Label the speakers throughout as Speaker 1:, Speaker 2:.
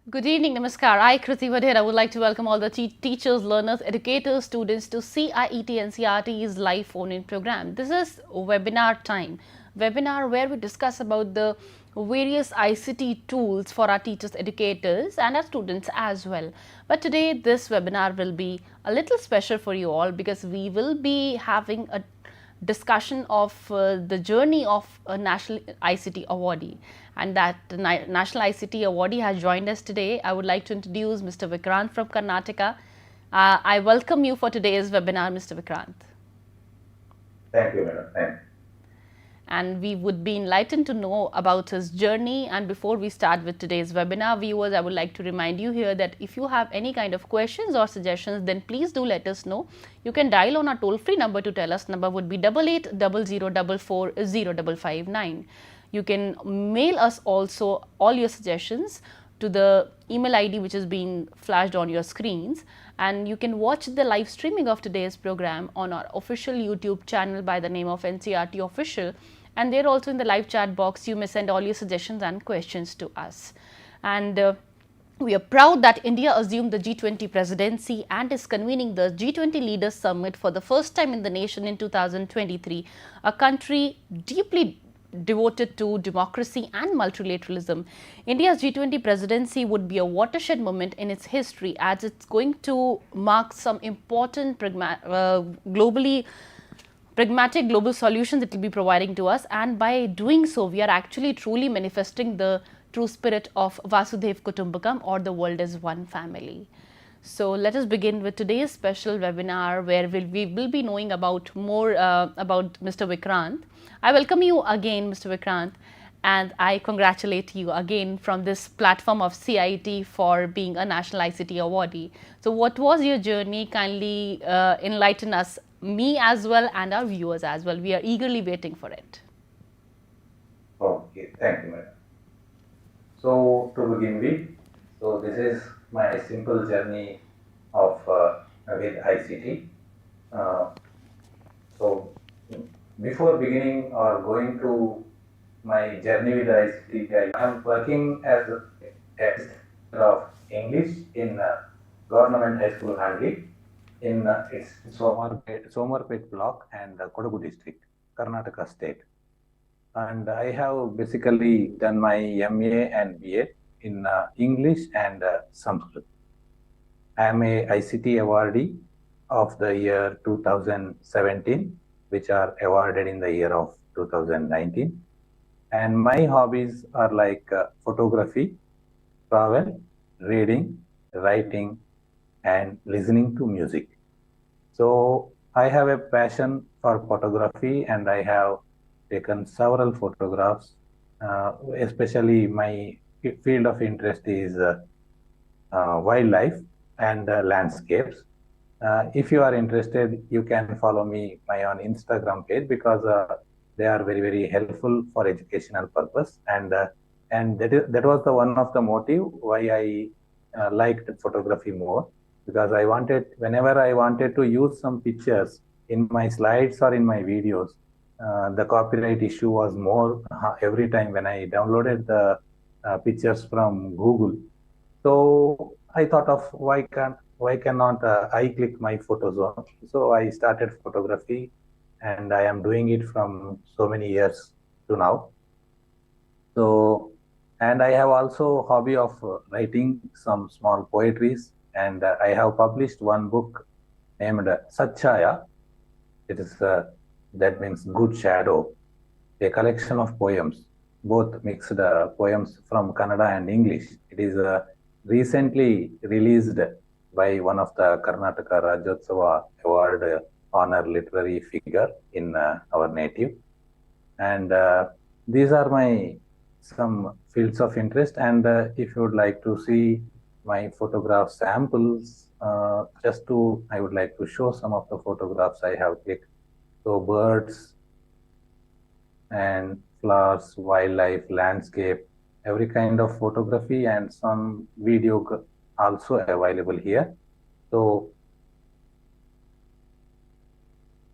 Speaker 1: Good evening, Namaskar. I, Kriti Vadhera, would like to welcome all the teachers, learners, educators, students to CIET NCERT's live phone-in program. This is webinar time. Webinar where we discuss about the various ICT tools for our teachers, educators and our students as well. But today this webinar will be a little special for you all because we will be having a discussion of the journey of a National ICT Awardee, and that National ICT Awardee has joined us today. I would like to introduce Mr. Vikrant from Karnataka. I welcome you for today's webinar, Mr. Vikrant.
Speaker 2: Thank you, madam. Thank you.
Speaker 1: And we would be enlightened to know about his journey. And before we start with today's webinar, viewers, I would like to remind you here that if you have any kind of questions or suggestions, then please do let us know. You can dial on our toll-free number to tell us. Number would be 8800440559. You can mail us also all your suggestions to the email ID which is being flashed on your screens, and you can watch the live streaming of today's program on our official YouTube channel by the name of NCERT Official, and there also in the live chat box you may send all your suggestions and questions to us. And we are proud that India assumed the G20 presidency and is convening the G20 Leaders Summit for the first time in the nation in 2023, a country deeply devoted to democracy and multilateralism. India's G20 presidency would be a watershed moment in its history as it's going to mark some important pragmatic global solutions it will be providing to us, and by doing so we are actually truly manifesting the true spirit of Vasudhaiv Kutumbakam, or the world is one family. So let us begin with today's special webinar where we will be knowing about more about Mr. Vikrant. I welcome you again, Mr. Vikrant, and I congratulate you again from this platform of CIET for being a National ICT Awardee. So what was your journey? Kindly enlighten us, me as well and our viewers as well. We are eagerly waiting for it.
Speaker 2: Okay, thank you, madam. So to begin with, so this is my simple journey of with ICT. So before beginning or going to my journey with ICT, I am working as a teacher of English in Government High School, Handley, in its Somarpet block and Kodagu district, Karnataka state. And I have basically done my MA and BA in English and Sanskrit. I am a ICT awardee of the year 2017, which are awarded in the year of 2019. And my hobbies are like photography, travel, reading, writing, and listening to music. So I have a passion for photography, and I have taken several photographs. Especially my field of interest is wildlife and landscapes. If you are interested, you can follow me on Instagram page, because they are very helpful for educational purpose, and that was the one of the motive why I liked photography more, because whenever I wanted to use some pictures in my slides or in my videos, the copyright issue was more every time when I downloaded the pictures from Google. So I thought of why cannot I click my photo zone? So I started photography, and I am doing it from so many years to now. So, and I have also hobby of writing some small poetries, and I have published one book named Satchaya. It is that means good shadow, a collection of poems, both mixed poems from Kannada and English. It is recently released by one of the Karnataka Rajyotsava Award honor literary figure in our native. And these are my some fields of interest. And if you would like to see my photograph samples, I would like to show some of the photographs I have clicked. So birds and flowers, wildlife, landscape, every kind of photography, and some video also available here. So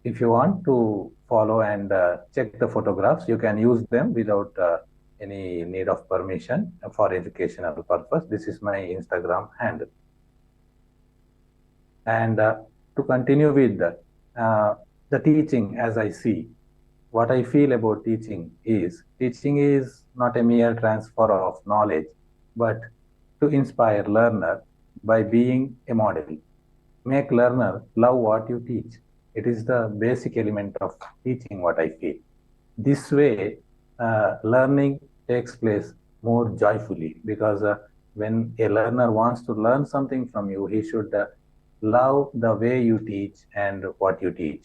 Speaker 2: if you want to follow and check the photographs, you can use them without any need of permission for educational purpose. This is my Instagram handle. And to continue with the teaching, as I see, what I feel about teaching is not a mere transfer of knowledge, but to inspire learner by being a model. Make learner love what you teach. It is the basic element of teaching, what I feel. This way, learning takes place more joyfully, because when a learner wants to learn something from you, he should love the way you teach and what you teach.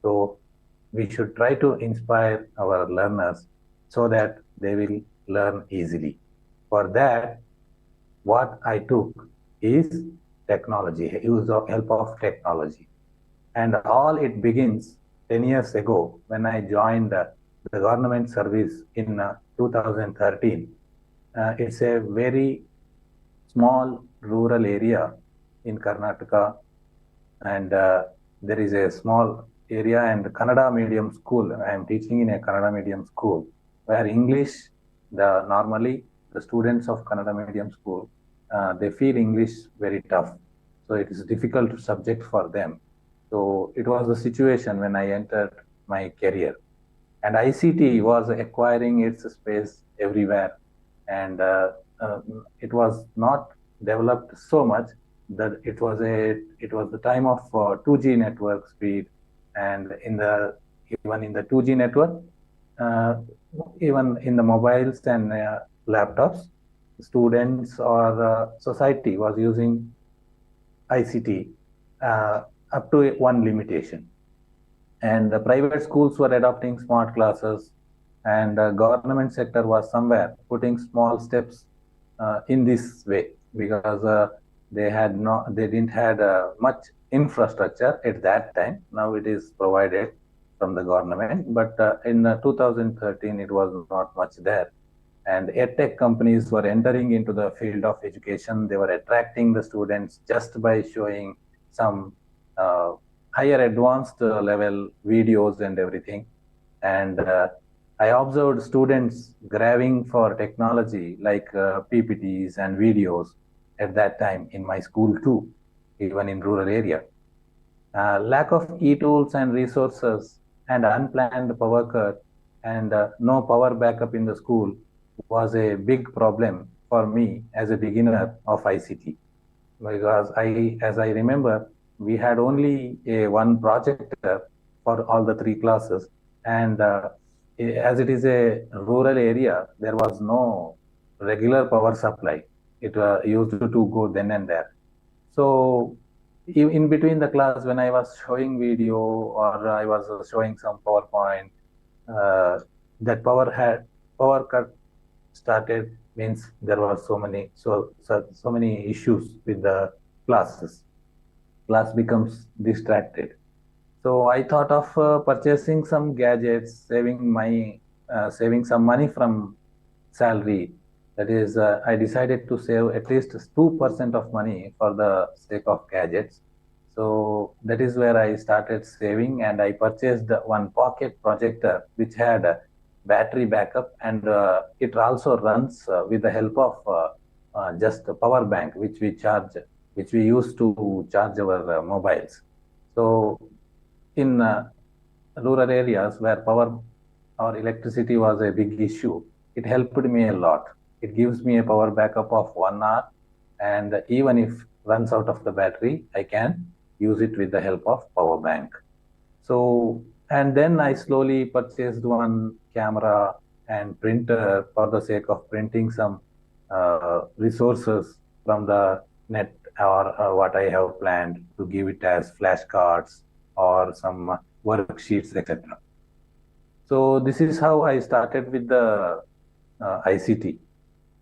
Speaker 2: So we should try to inspire our learners so that they will learn easily. For that, what I took is technology, use of help of technology. And all it begins 10 years ago when I joined the government service in 2013. It's a very small rural area in Karnataka, and there is a small area and Kannada medium school. I am teaching in a Kannada medium school where English, normally the students of Kannada medium school, they feel English very tough. So it is a difficult subject for them. So it was the situation when I entered my career. And ICT was acquiring its space everywhere. And it was not developed so much that it was the time of 2G network speed. And even in the 2G network, even in the mobiles and laptops, students or society was using ICT up to one limitation. And the private schools were adopting smart classes, and the government sector was somewhere putting small steps in this way, because they didn't had much infrastructure at that time. Now it is provided from the government, but in 2013 it was not much there. And edtech companies were entering into the field of education. They were attracting the students just by showing some higher advanced level videos and everything. And I observed students grabbing for technology like PPTs and videos at that time in my school too, even in rural area. Lack of e-tools and resources and unplanned power cut and no power backup in the school was a big problem for me as a beginner of ICT, because as I remember, we had only one projector for all the 3 classes, and as it is a rural area, there was no regular power supply. It used to go then and there. So in between the class, when I was showing video or I was showing some PowerPoint, that power cut started, means there were so many issues with the classes. Class becomes distracted. So I thought of purchasing some gadgets, saving some money from salary. That is, I decided to save at least 2% of money for the sake of gadgets. So that is where I started saving, and I purchased one pocket projector which had a battery backup, and it also runs with the help of just a power bank, which we use to charge our mobiles. So in rural areas where power or electricity was a big issue, it helped me a lot. It gives me a power backup of 1 hour, and even if runs out of the battery, I can use it with the help of power bank. So, and then I slowly purchased one camera and printer for the sake of printing some resources from the net, or what I have planned to give it as flashcards or some worksheets, etc. So this is how I started with the ICT,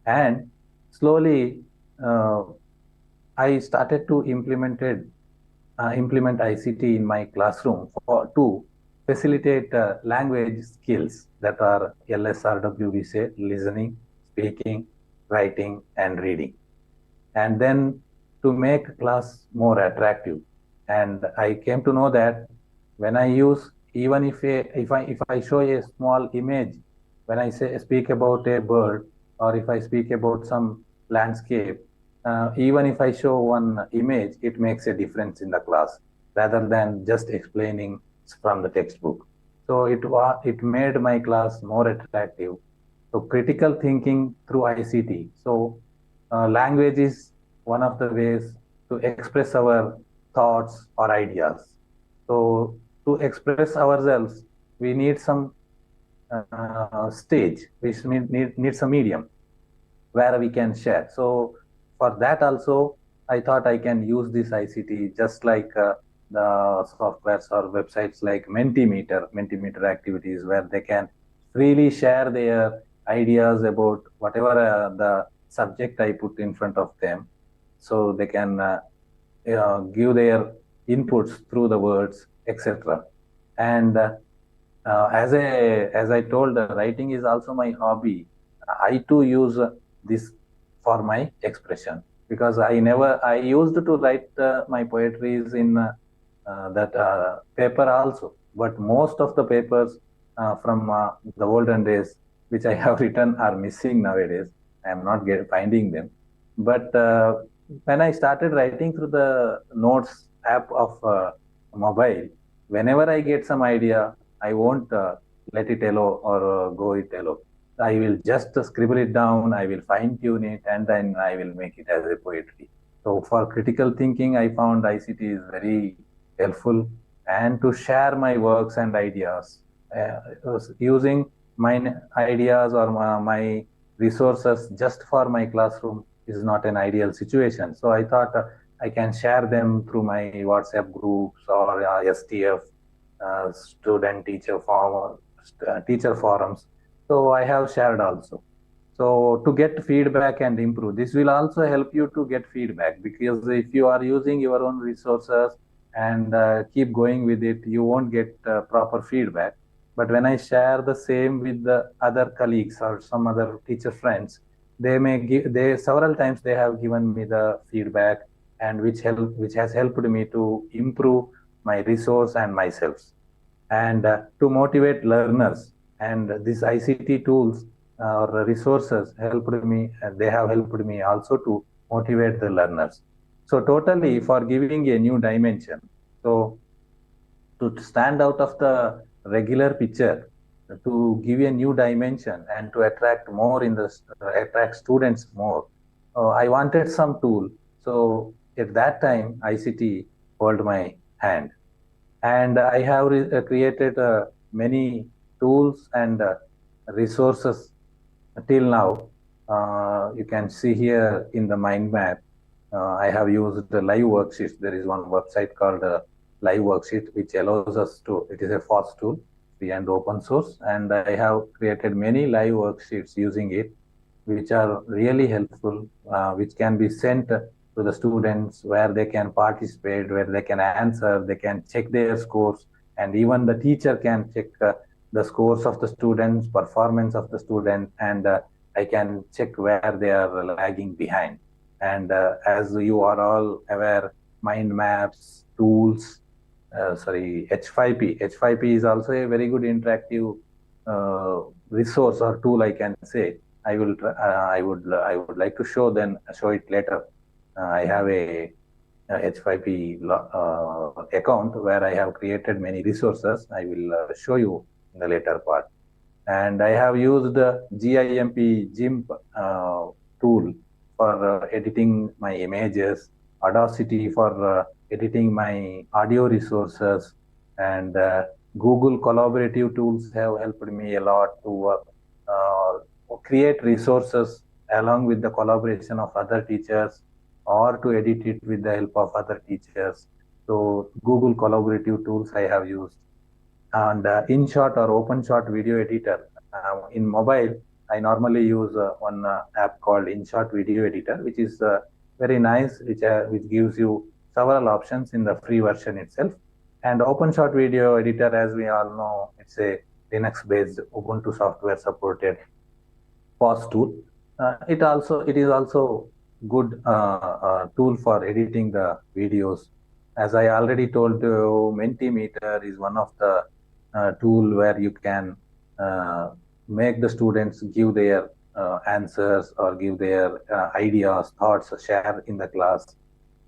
Speaker 2: and slowly I started to implement ICT in my classroom to facilitate language skills, that are LSRW, we say, listening, speaking, writing, and reading, and then to make class more attractive. And I came to know that when I use, even if I show a small image when I speak about a bird, or if I speak about some landscape, even if I show one image, it makes a difference in the class rather than just explaining from the textbook. So it made my class more attractive. So critical thinking through ICT. So language is one of the ways to express our thoughts or ideas. So to express ourselves, we need some stage, we need some medium where we can share. So for that also, I thought I can use this ICT just like the softwares or websites like Mentimeter activities where they can freely share their ideas about whatever the subject I put in front of them. So they can give their inputs through the words, etc. And as I told, writing is also my hobby. I too use this for my expression because I used to write my poetries in that paper also. But most of the papers from the olden days, which I have written, are missing nowadays. I am not finding them. But when I started writing through the notes app of mobile, whenever I get some idea, I won't let it alone or go it alone. I will just scribble it down, I will fine tune it, and then I will make it as a poetry. So for critical thinking, I found ICT is very helpful, and to share my works and ideas using my ideas or my resources just for my classroom is not an ideal situation. So I thought I can share them through my WhatsApp groups or STF, student teacher forums. So I have shared also. So to get feedback and improve, this will also help you to get feedback, because if you are using your own resources and keep going with it, you won't get proper feedback. But when I share the same with the other colleagues or some other teacher friends, they several times they have given me the feedback, and which has helped me to improve my resource and myself, and to motivate learners. And these ICT tools or resources helped me, they have helped me also to motivate the learners. So totally for giving a new dimension. So to stand out of the regular picture, to give a new dimension and to attract more in the attract students more, I wanted some tool. So at that time, ICT hold my hand, and I have created many tools and resources till now. You can see here in the mind map, I have used the live worksheets. There is one website called Live Worksheet, which allows us to, it is a fast tool, free and open source. And I have created many live worksheets using it, which are really helpful, which can be sent to the students where they can participate, where they can answer, they can check their scores, and even the teacher can check the scores of the students, performance of the student, and I can check where they are lagging behind. And as you are all aware, mind maps, tools, H5P. H5P is also a very good interactive resource or tool, I can say. I would like to show it later. I have a H5P account where I have created many resources. I will show you in the later part. And I have used the GIMP tool for editing my images, Audacity for editing my audio resources, and Google collaborative tools have helped me a lot to create resources along with the collaboration of other teachers, or to edit it with the help of other teachers. So Google collaborative tools I have used. And InShot or OpenShot video editor. In mobile, I normally use one app called InShot video editor, which is very nice, which gives you several options in the free version itself. And OpenShot video editor, as we all know, it's a Linux-based Ubuntu software supported FOSS tool. It is also good tool for editing the videos. As I already told you, Mentimeter is one of the tool where you can make the students give their answers or give their ideas, thoughts, share in the class.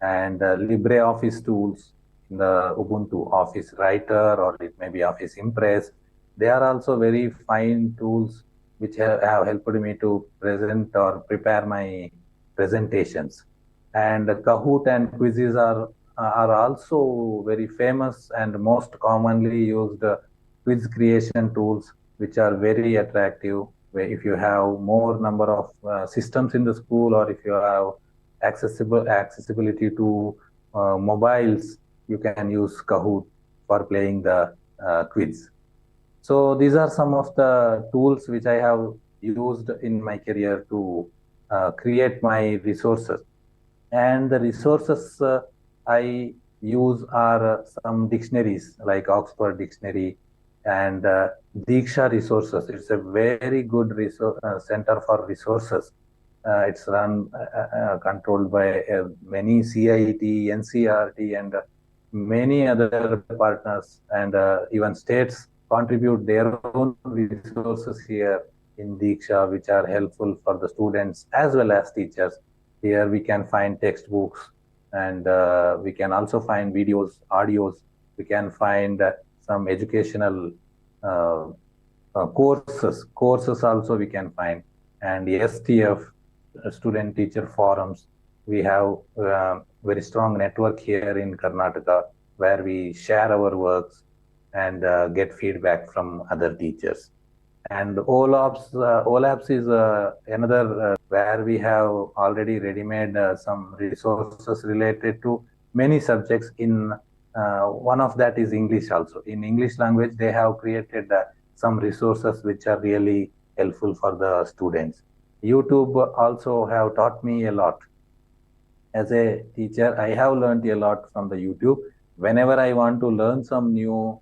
Speaker 2: And LibreOffice tools in the Ubuntu Office Writer, or it may be Office Impress. They are also very fine tools which have helped me to present or prepare my presentations. And Kahoot and quizzes are also very famous and most commonly used quiz creation tools, which are very attractive. If you have more number of systems in the school, or if you have accessibility to mobiles, you can use Kahoot for playing the quiz. So these are some of the tools which I have used in my career to create my resources. And the resources I use are some dictionaries like Oxford Dictionary and Diksha Resources. It's a very good resource center for resources. It's run controlled by many CIT, NCRT, and many other partners, and even states contribute their own resources here in Diksha, which are helpful for the students as well as teachers. Here we can find textbooks, and we can also find videos, audios. We can find some educational courses also we can find, and STF, student teacher forums. We have very strong network here in Karnataka where we share our works and get feedback from other teachers. And OLAPS is another where we have already ready-made some resources related to many subjects. In one of that is English also. In English language, they have created some resources which are really helpful for the students. YouTube also have taught me a lot. As a teacher, I have learned a lot from the YouTube. Whenever I want to learn some new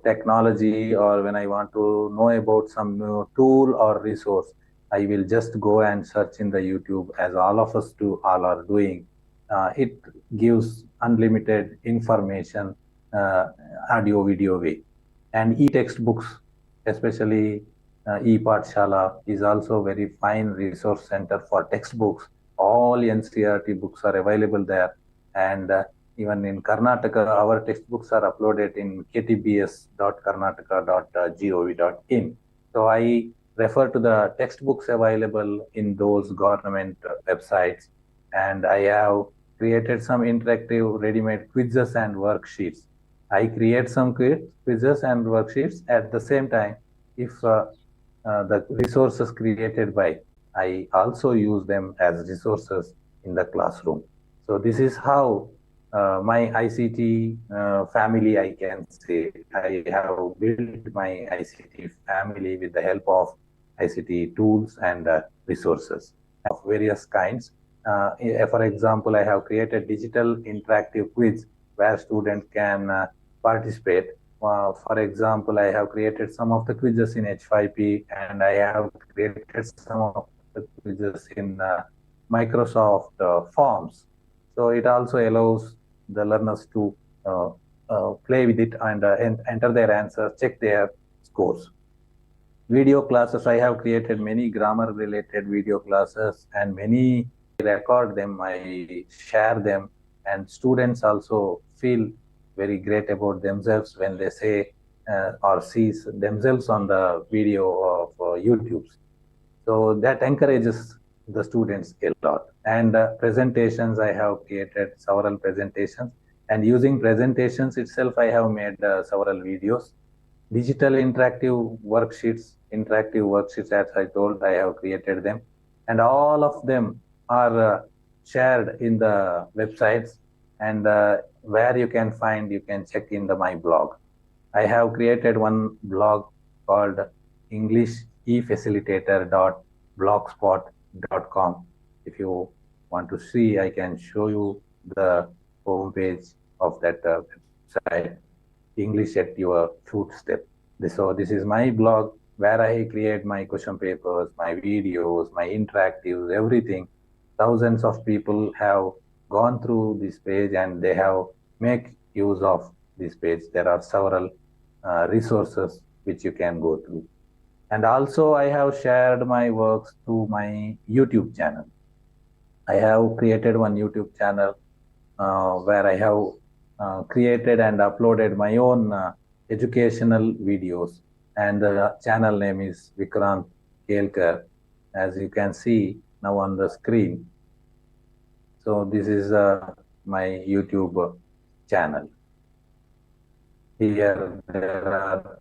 Speaker 2: technology, or when I want to know about some new tool or resource, I will just go and search in the YouTube, as all of us all are doing. It gives unlimited information, audio, video way. And e-textbooks, especially e-Pathshala, is also very fine resource center for textbooks. All NCRT books are available there, and even in Karnataka, our textbooks are uploaded in ktbs.karnataka.gov.in. So I refer to the textbooks available in those government websites, and I have created some interactive ready-made quizzes and worksheets. I create some quizzes and worksheets. At the same time, if the resources created by, I also use them as resources in the classroom. So this is how my ICT family, I can say. I have built my ICT family with the help of ICT tools and resources of various kinds. For example, I have created digital interactive quiz where students can participate. For example, I have created some of the quizzes in H5P, and I have created some of the quizzes in Microsoft Forms. So it also allows the learners to play with it and enter their answers, check their scores. Video classes, I have created many grammar related video classes, and many record them, I share them, and students also feel very great about themselves when they say or see themselves on the video of YouTube. So that encourages the students a lot. And presentations, I have created several presentations, and using presentations itself, I have made several videos. Digital interactive worksheets, as I told, I have created them, and all of them are shared in the websites, and where you can check in my blog. I have created one blog called EnglishEFacilitator.blogspot.com. If you want to see, I can show you the homepage of that website, English at your footstep. So this is my blog where I create my question papers, my videos, my interactives, everything. Thousands of people have gone through this page and they have make use of this page. There are several resources which you can go through. And also I have shared my works to my YouTube channel. I have created one YouTube channel where I have created and uploaded my own educational videos, and the channel name is Vikrant Kelkar, as you can see now on the screen. So this is my YouTube channel. Here there are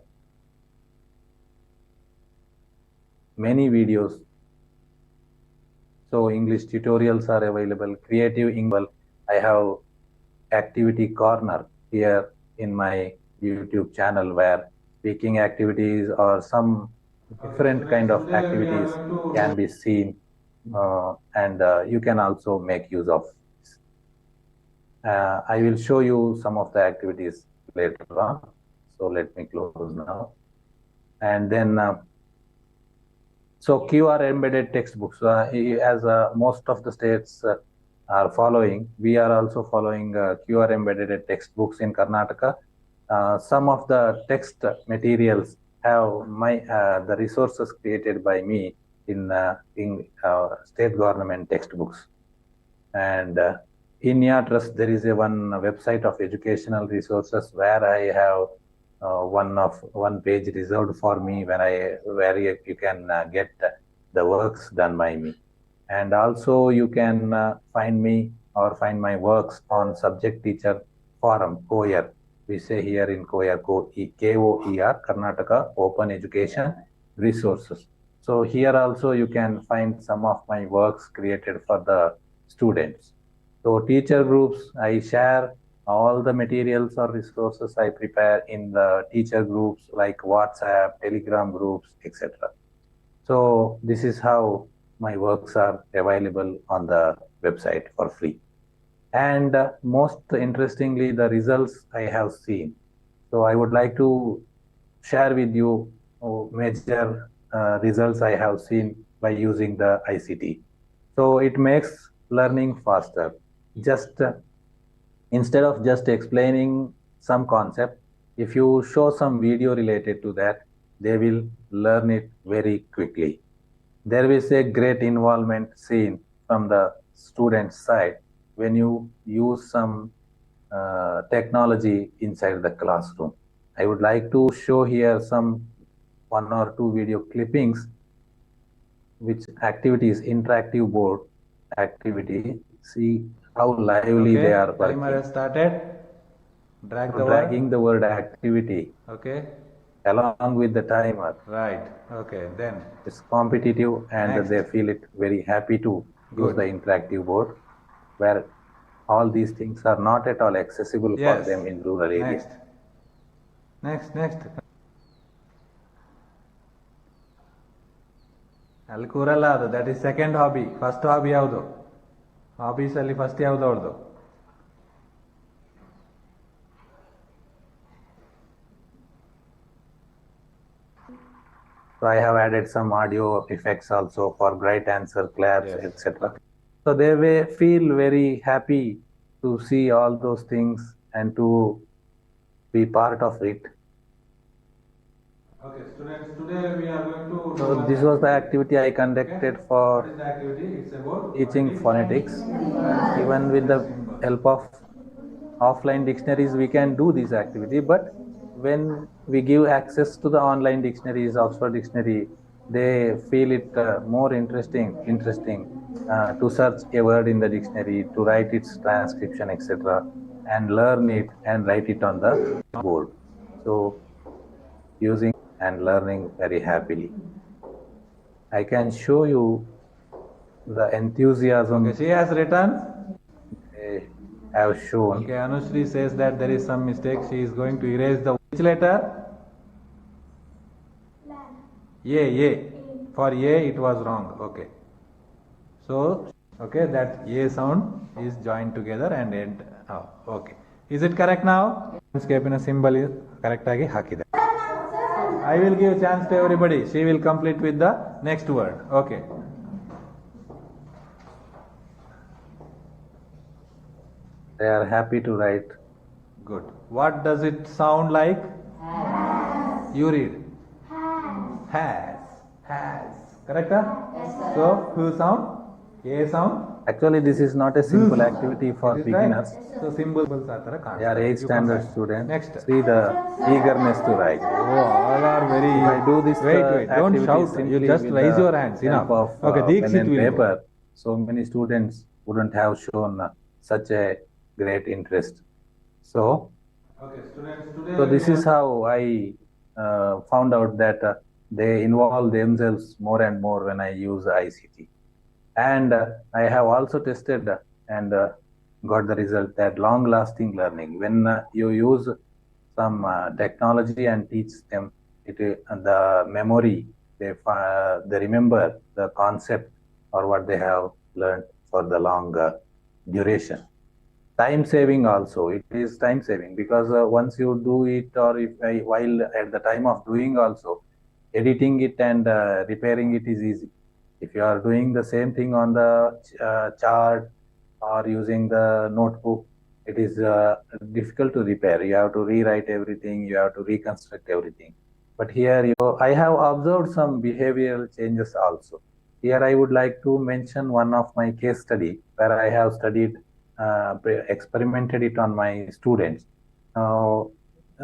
Speaker 2: many videos. So English tutorials are available, creative English. I have activity corner here in my YouTube channel where speaking activities or some different kind of activities can be seen, and you can also make use of this. I will show you some of the activities later on. So let me close now. And then so QR embedded textbooks, as most of the states are following, we are also following QR embedded textbooks in Karnataka. Some of the text materials have the resources created by me in state government textbooks. And in your trust, there is one website of educational resources where I have one page reserved for me where you can get the works done by me. And also you can find me or find my works on subject teacher forum, KOER. We say here in KOER, KOER, Karnataka Open Education Resources. So here also you can find some of my works created for the students. So teacher groups, I share all the materials or resources I prepare in the teacher groups like WhatsApp, Telegram groups, etc. So this is how my works are available on the website for free. And most interestingly, the results I have seen. So I would like to share with you major results I have seen by using the ICT. So it makes learning faster. Just instead of just explaining some concept, if you show some video related to that, they will learn it very quickly. There is a great involvement seen from the student side when you use some technology inside the classroom. I would like to show here some one or two video clippings which activities, interactive board activity. See how lively they are working.
Speaker 3: Timer has started.
Speaker 2: Dragging the word activity.
Speaker 3: Okay.
Speaker 2: Along with the timer.
Speaker 3: Right. Okay. Then
Speaker 2: it's competitive and
Speaker 3: next.
Speaker 2: They feel it very happy to use the interactive board where all these things are not at all accessible for them in rural areas.
Speaker 3: Next. Alkurala, that is second hobby. First hobby yavdu? Hobbies alli first yavdu avadu?
Speaker 2: So I have added some audio effects also for right answer, claps, etc. So they will feel very happy to see all those things and to be part of it.
Speaker 3: Okay, students, today we are going to...
Speaker 2: So this was the activity I conducted for
Speaker 3: what is the activity? It's about
Speaker 2: teaching phonetics. Even with the help of offline dictionaries, we can do this activity, but when we give access to the online dictionaries, Oxford Dictionary, they feel it more interesting to search a word in the dictionary, to write its transcription, etc., and learn it and write it on the board. So using and learning very happily. I can show you the enthusiasm.
Speaker 3: Okay, she has written.
Speaker 2: They have shown.
Speaker 3: Okay, Anushri says that there is some mistake. She is going to erase the which letter? A. For A it was wrong. Okay. So, okay, that A sound is joined together and end. Oh, okay. Is it correct now? Landscape in a symbol is correct agi hakide. I will give chance to everybody. She will complete with the next word. Okay.
Speaker 2: They are happy to write.
Speaker 3: Good. What does it sound like? Has. You read. Has. Has. Correct? So, who sound? A sound?
Speaker 2: Actually, this is not a simple activity for
Speaker 3: Is it
Speaker 2: beginners.
Speaker 3: right? So, symbols are there.
Speaker 2: They are 8th standard students.
Speaker 3: Next.
Speaker 2: See the eagerness to write.
Speaker 3: Oh, all are very.
Speaker 2: If I do this
Speaker 3: Wait. Don't
Speaker 2: activity
Speaker 3: shout.
Speaker 2: simply
Speaker 3: You just
Speaker 2: with
Speaker 3: raise
Speaker 2: the
Speaker 3: your hands.
Speaker 2: help
Speaker 3: Enough.
Speaker 2: of
Speaker 3: Okay,
Speaker 2: pen
Speaker 3: Deekshit
Speaker 2: and
Speaker 3: will
Speaker 2: paper,
Speaker 3: go.
Speaker 2: so many students wouldn't have shown such a great interest. So,
Speaker 3: Okay, students.
Speaker 2: so this is how I found out that they involve themselves more and more when I use ICT. And I have also tested and got the result that long lasting learning, when you use some technology and teach them the memory, they remember the concept or what they have learned for the long duration. Time saving also, it is time saving because once you do it, or if I, while at the time of doing also, editing it and repairing it is easy. If you are doing the same thing on the chart or using the notebook, it is difficult to repair. You have to rewrite everything, you have to reconstruct everything. But here I have observed some behavioral changes also. Here I would like to mention one of my case study where I have studied, experimented it on my students. Uh,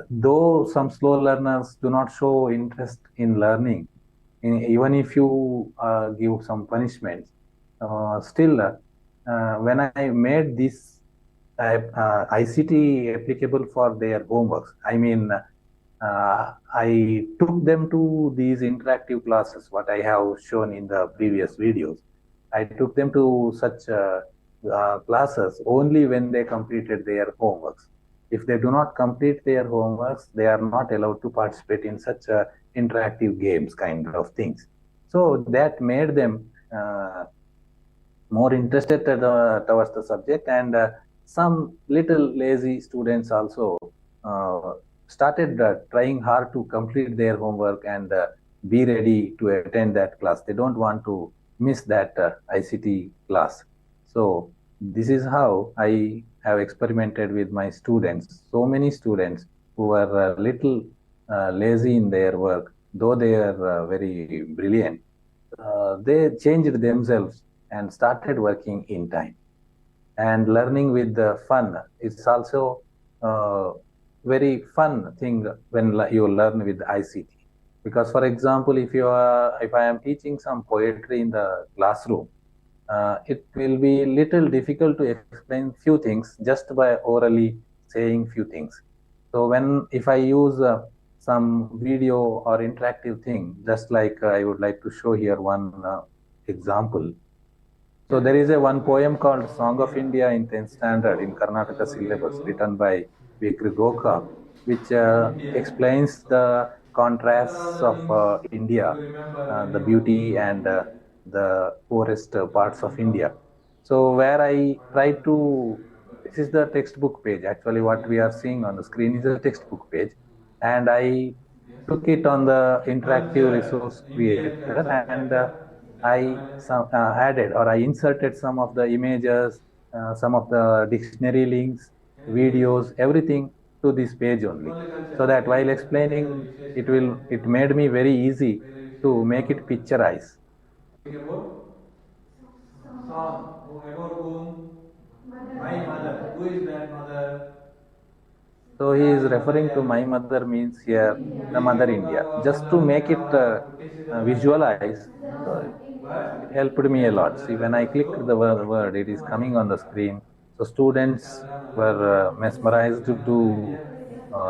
Speaker 2: though some slow learners do not show interest in learning, even if you give some punishments, still, when I made this ICT applicable for their homeworks, I mean, I took them to these interactive classes, what I have shown in the previous videos. I took them to such classes only when they completed their homeworks. If they do not complete their homeworks, they are not allowed to participate in such interactive games kind of things. So that made them more interested towards the subject, and some little lazy students also started trying hard to complete their homework and be ready to attend that class. They don't want to miss that ICT class. So this is how I have experimented with my students. So many students who were a little lazy in their work, though they are very brilliant, they changed themselves and started working in time. And learning with the fun is also very fun thing when you learn with ICT. Because, for example, if I am teaching some poetry in the classroom, it will be little difficult to explain few things just by orally saying few things. So if I use some video or interactive thing, just like I would like to show here one example. So there is one poem called Song of India in 10th standard in Karnataka syllabus, written by Vikri Goka, which explains the contrasts of India, the beauty and the poorest parts of India. So where I try to, this is the textbook page. Actually, what we are seeing on the screen is a textbook page, and I took it on the interactive resource creator, and I added or I inserted some of the images, some of the dictionary links, videos, everything to this page only, so that while explaining, it made me very easy to make it picturize.
Speaker 3: About song. About whom? My mother. Who is that mother?
Speaker 2: So he is referring to my mother means here the mother India. Just to make it visualize, it helped me a lot. See, when I clicked the word, it is coming on the screen. So students were mesmerized to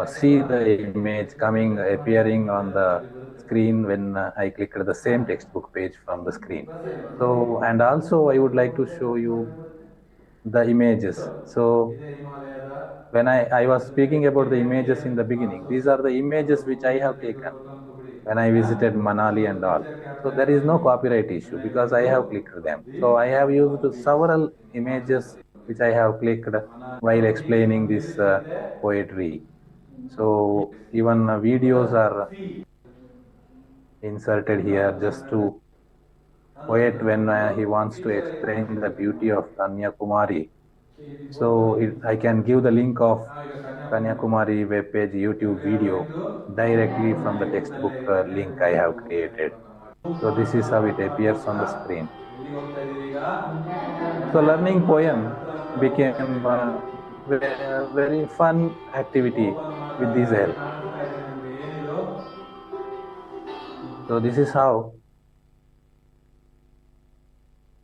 Speaker 2: see the image appearing on the screen when I clicked the same textbook page from the screen. So, and also I would like to show you the images. So when I was speaking about the images in the beginning, these are the images which I have taken when I visited Manali and all. So there is no copyright issue because I have clicked them. So I have used several images which I have clicked while explaining this poetry. So even videos are inserted here just to poet when he wants to explain the beauty of Kanyakumari. So I can give the link of Kanyakumari webpage YouTube video directly from the textbook link I have created. So this is how it appears on the screen. So learning poem became a very fun activity with this help. So this is how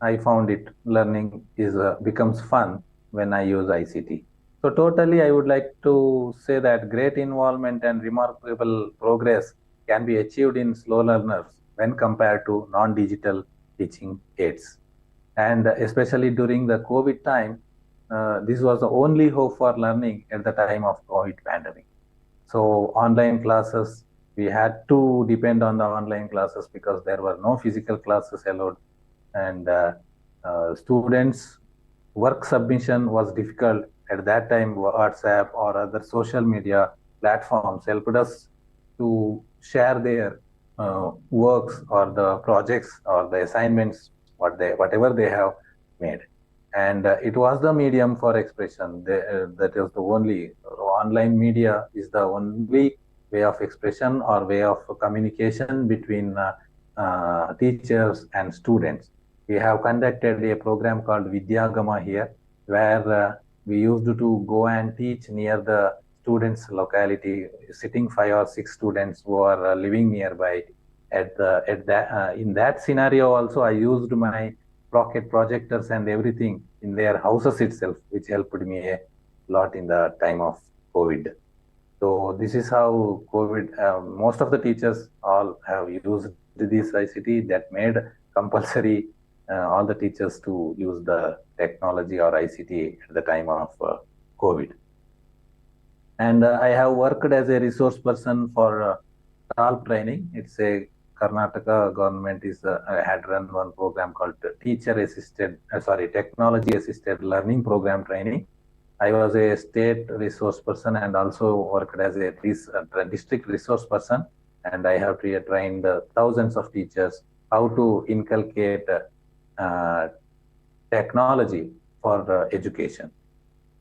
Speaker 2: I found it. Learning is becomes fun when I use ICT. So totally, I would like to say that great involvement and remarkable progress can be achieved in slow learners when compared to non-digital teaching aids. And especially during the COVID time, this was the only hope for learning at the time of COVID pandemic. So online classes, we had to depend on the online classes because there were no physical classes allowed, and students work submission was difficult at that time. WhatsApp or other social media platforms helped us to share their works or the projects or the assignments, whatever they have made. And it was the medium for expression. That is the only online media is the only way of expression or way of communication between teachers and students. We have conducted a program called Vidyagama here, where we used to go and teach near the students' locality, sitting 5 or 6 students who are living nearby. In that scenario, also I used my rocket projectors and everything in their houses itself, which helped me a lot in the time of COVID. So this is how COVID. Most of the teachers all have used this ICT that made compulsory all the teachers to use the technology or ICT at the time of COVID. And I have worked as a resource person for TALP training. It's a Karnataka government had run one program called Technology Assisted Learning Program Training. I was a state resource person and also worked as a district resource person. And I have trained thousands of teachers how to inculcate technology for education.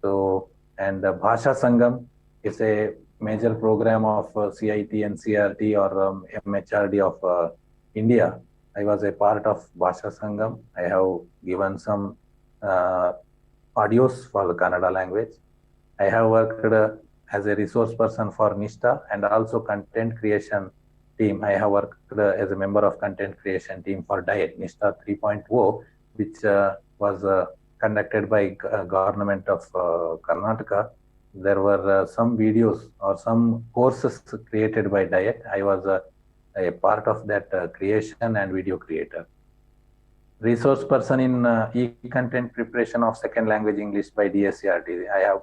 Speaker 2: So, and Bhasha Sangam is a major program of CIT and CRT or MHRD of India. I was a part of Bhasha Sangam. I have given some audios for the Kannada language. I have worked as a resource person for NISTA and also content creation team. I have worked as a member of content creation team for DIET, NISTA 3.0, which was conducted by government of Karnataka. There were some videos or some courses created by DIET. I was a part of that creation and video creator. Resource person in e-content preparation of second language English by DSCRT. I have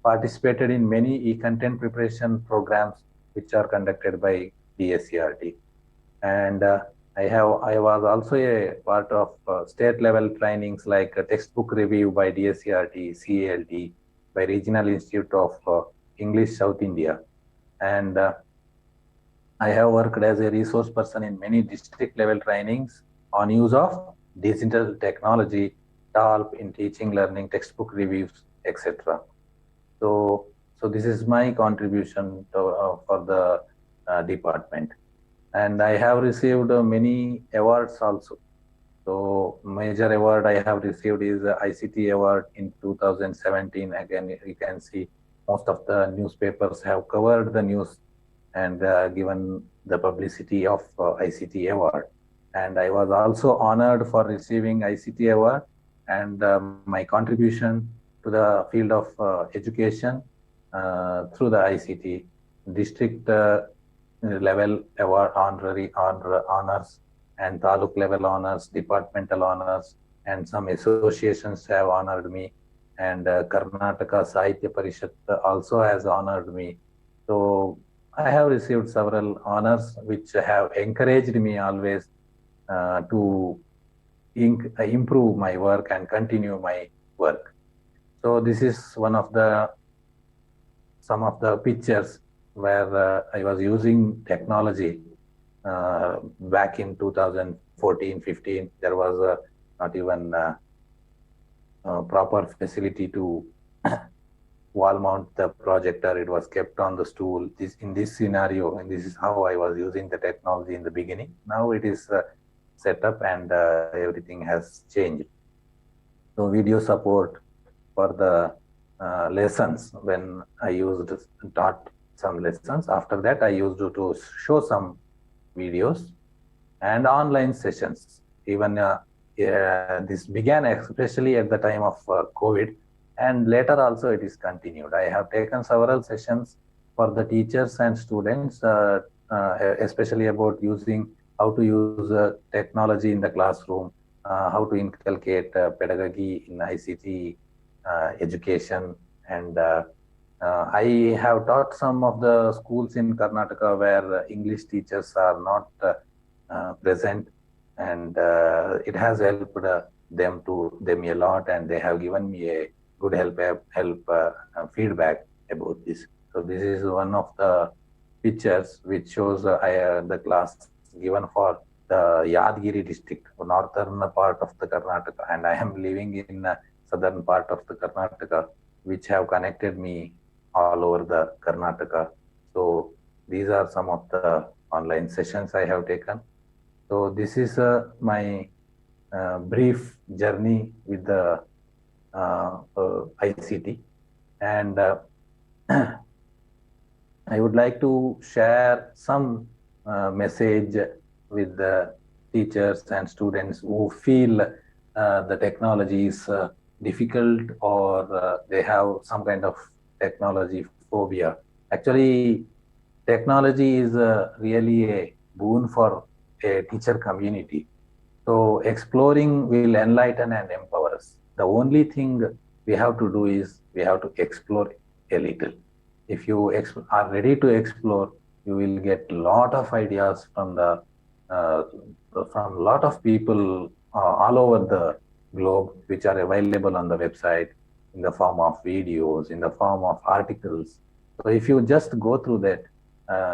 Speaker 2: participated in many e-content preparation programs which are conducted by DSCRT. And I was also a part of state level trainings like textbook review by DSCRT, CALT, by Regional Institute of English South India. And I have worked as a resource person in many district level trainings on use of digital technology, TALP in teaching, learning, textbook reviews, etc. So this is my contribution for the department. And I have received many awards also. So major award I have received is ICT Award in 2017. Again, you can see most of the newspapers have covered the news and given the publicity of ICT Award. And I was also honored for receiving ICT Award, and my contribution to the field of education through the ICT district level award honors and taluk level honors, departmental honors, and some associations have honored me, and Karnataka Sahitya Parishat also has honored me. So I have received several honors which have encouraged me always to improve my work and continue my work. So this is some of the pictures where I was using technology back in 2014-15. There was not even proper facility to wall mount the projector. It was kept on the stool. In this scenario, and this is how I was using the technology in the beginning. Now it is set up and everything has changed. So video support for the lessons when I taught some lessons. After that, I used to show some videos and online sessions. Even this began especially at the time of COVID, and later also it is continued. I have taken several sessions for the teachers and students, especially about how to use technology in the classroom, how to inculcate pedagogy in ICT education. And I have taught some of the schools in Karnataka where English teachers are not present, and it has helped them a lot, and they have given me a good help feedback about this. So this is one of the pictures which shows the class given for the Yadgiri district, northern part of the Karnataka, and I am living in southern part of the Karnataka, which have connected me all over the Karnataka. So these are some of the online sessions I have taken. So this is my brief journey with the ICT, and I would like to share some message with the teachers and students who feel the technology is difficult, or they have some kind of technology phobia. Actually, technology is really a boon for a teacher community. So exploring will enlighten and empower us. The only thing we have to do is we have to explore a little. If you are ready to explore, you will get a lot of ideas from a lot of people all over the globe, which are available on the website in the form of videos, in the form of articles. So if you just go through that,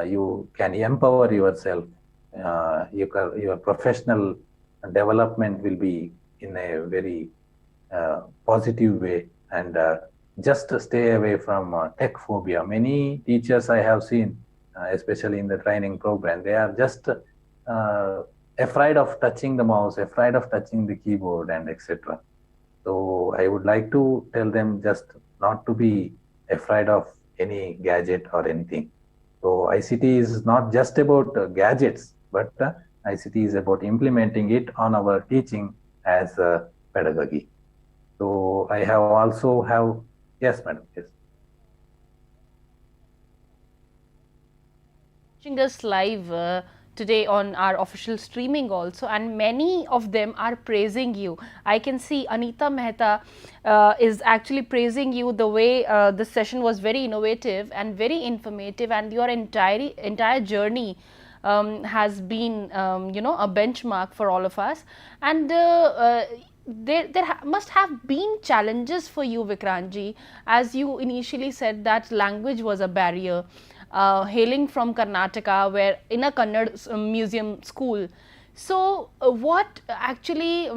Speaker 2: you can empower yourself. Your professional development will be in a very positive way, and just stay away from tech phobia. Many teachers I have seen, especially in the training program, they are just afraid of touching the mouse, afraid of touching the keyboard, and etc. So I would like to tell them just not to be afraid of any gadget or anything. So ICT is not just about gadgets, but ICT is about implementing it on our teaching as pedagogy. So I have also have, yes, madam, yes.
Speaker 1: Watching us live today on our official streaming also, and many of them are praising you. I can see Anita Mehta is actually praising you. The way this session was very innovative and very informative, and your entire journey has been a benchmark for all of us. And there must have been challenges for you, Vikrantji, as you initially said that language was a barrier. Hailing from Karnataka, where in a Kannada museum school. So what actually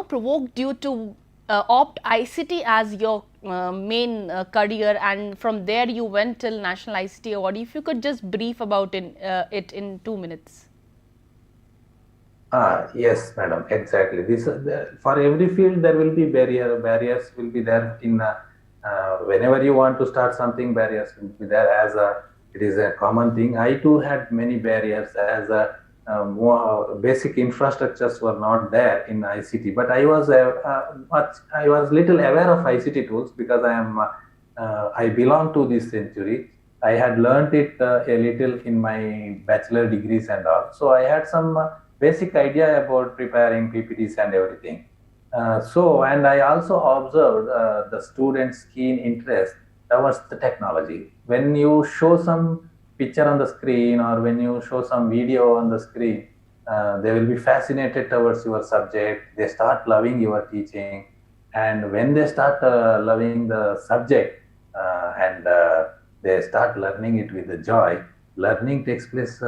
Speaker 1: provoked you to opt ICT as your main career, and from there you went till National ICT Awardee? If you could just brief about it in 2 minutes.
Speaker 2: Yes, madam, exactly. This for every field there will be barriers will be there in whenever you want to start something, barriers will be there, as it is a common thing. I too had many barriers, as basic infrastructures were not there in ICT, but I was little aware of ICT tools because I belong to this century. I had learned it a little in my bachelor degrees and all, so I had some basic idea about preparing PPTs and everything. And I also observed the students' keen interest towards the technology. When you show some picture on the screen, or when you show some video on the screen, they will be fascinated towards your subject. They start loving your teaching, and when they start loving the subject and they start learning it with the joy, learning takes place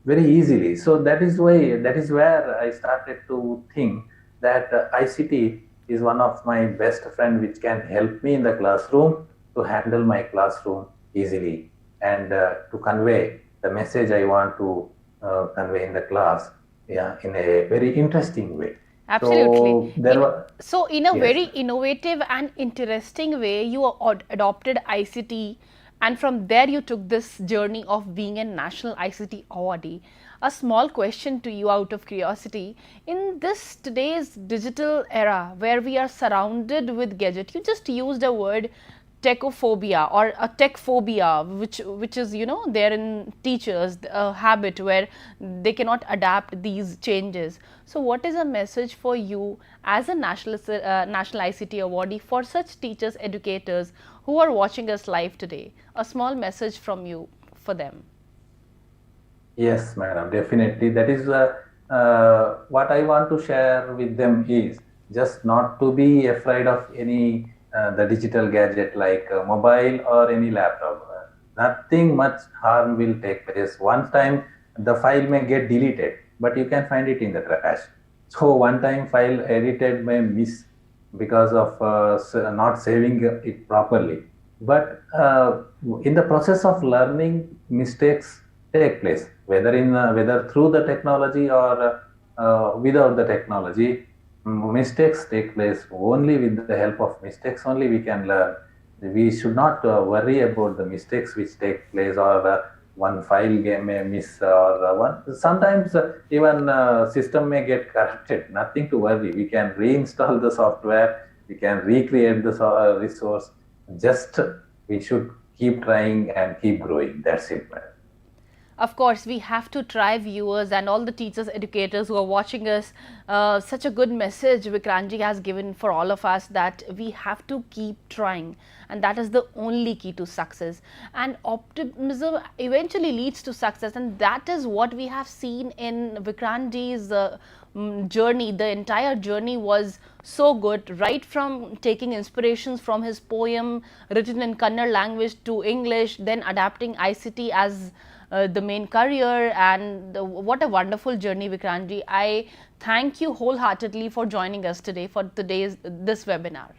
Speaker 2: very easily. So that is where I started to think that ICT is one of my best friend which can help me in the classroom to handle my classroom easily and to convey the message I want to convey in the class, yeah, in a very interesting way.
Speaker 1: Absolutely. So in a
Speaker 2: yes,
Speaker 1: very innovative and interesting way, you adopted ICT, and from there you took this journey of being a national ICT awardee. A small question to you out of curiosity: in this today's digital era where we are surrounded with gadget, you just used a word techophobia or a tech phobia, which is, you know, there in teachers, a habit where they cannot adapt these changes. So what is a message for you as a national ICT awardee for such teachers, educators who are watching us live today? A small message from you for them.
Speaker 2: yes, madam, definitely. That is what I want to share with them is just not to be afraid of any the digital gadget like mobile or any laptop. Nothing much harm will take place. One time the file may get deleted, but you can find it in the trash. So one time file edited may miss because of not saving it properly. But in the process of learning, mistakes take place, whether through the technology or without the technology. Mistakes take place. Only with the help of mistakes only we can learn. We should not worry about the mistakes which take place, or one file may miss, or one sometimes even system may get corrupted. Nothing to worry. We can reinstall the software. We can recreate the resource. Just we should keep trying and keep growing. That's it, madam.
Speaker 1: Of course, we have to try, viewers and all the teachers, educators who are watching us. Such a good message Vikranji has given for all of us, that we have to keep trying, and that is the only key to success. And optimism eventually leads to success, and that is what we have seen in Vikranji's journey. The entire journey was so good, right from taking inspirations from his poem written in Kannada language to English, then adapting ICT as the main career, and what a wonderful journey, Vikranji. I thank you wholeheartedly for joining us today for this webinar.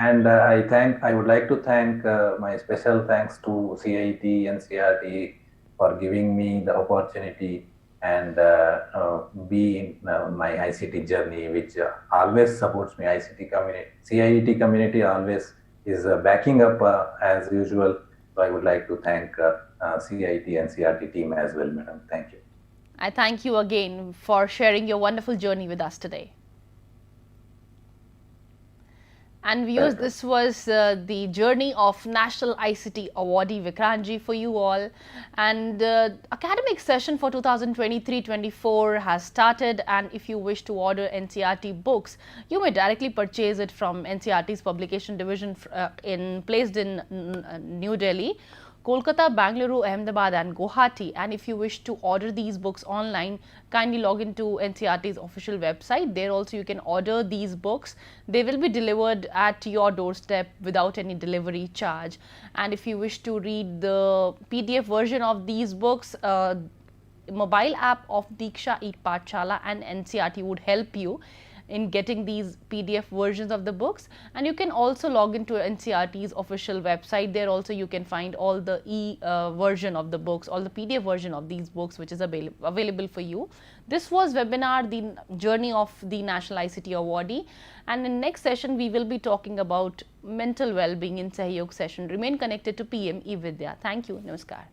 Speaker 2: And I would like to thank my special thanks to CIT and CRT for giving me the opportunity and be in my ICT journey, which always supports me. ICT community, CIT community always is backing up as usual. So I would like to thank CIT and CRT team as well, madam. Thank you.
Speaker 1: I thank you again for sharing your wonderful journey with us today. And viewers, this was the journey of National ICT Awardee Vikranji for you all. And academic session for 2023-24 has started, and if you wish to order NCERT books, you may directly purchase it from NCERT's publication division placed in New Delhi, Kolkata, Bangalore, Ahmedabad and Guwahati. And if you wish to order these books online, kindly log into NCERT's official website. There also you can order these books. They will be delivered at your doorstep without any delivery charge. And if you wish to read the PDF version of these books, mobile app of Diksha E-Pathshala and NCERT would help you in getting these PDF versions of the books. And you can also log into NCERT's official website. There also you can find all the version of the books, all the PDF version of these books which is available for you. This was webinar, the journey of the National ICT Awardee, and in next session we will be talking about mental well-being in Sahyog session. Remain connected to PM eVidya. Thank you. Namaskar.